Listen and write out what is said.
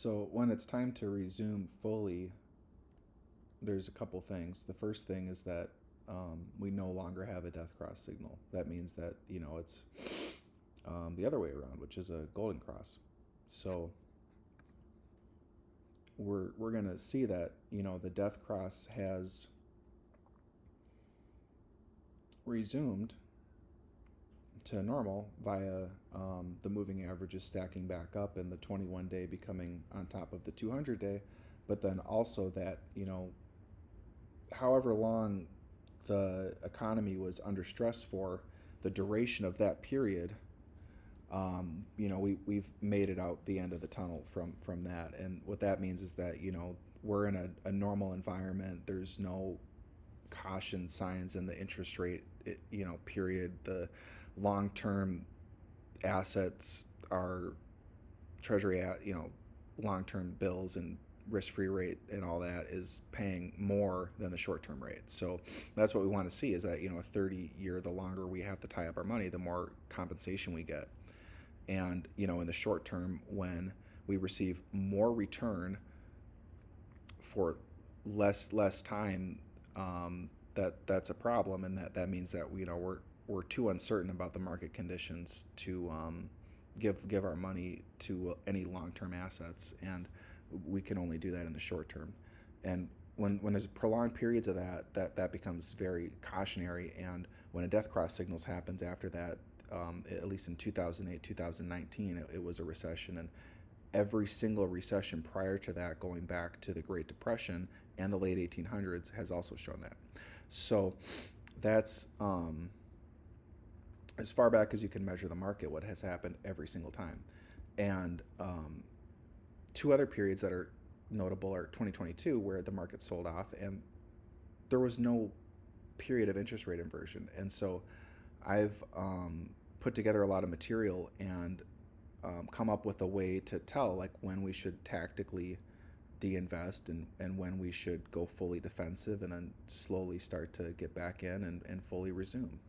So when it's time to resume fully, there's a couple things. The first thing is that we no longer have a death cross signal. That means that it's the other way around, which is a golden cross. So we're gonna see that the death cross has resumed to normal via the moving averages stacking back up and the 21 day becoming on top of the 200 day, but then also that however long the economy was under stress for, the duration of that period, we've made it out the end of the tunnel from that. And what that means is that we're in a normal environment. There's no caution signs in the interest rate period. The long-term assets are treasury long-term bills and risk-free rate and all that is paying more than the short-term rate. So that's what we want to see, is that a 30-year, the longer we have to tie up our money, the more compensation we get. And in the short term, when we receive more return for less time, that's a problem, and that means that we're too uncertain about the market conditions to give our money to any long-term assets, and we can only do that in the short term. And when there's prolonged periods of that becomes very cautionary. And when a death cross signals happens after that, at least in 2008, 2019, it was a recession. And every single recession prior to that, going back to the Great Depression and the late 1800s, has also shown that. So that's as far back as you can measure the market, what has happened every single time. And two other periods that are notable are 2022, where the market sold off and there was no period of interest rate inversion. And so I've put together a lot of material and come up with a way to tell like when we should tactically de-invest and when we should go fully defensive and then slowly start to get back in and fully resume.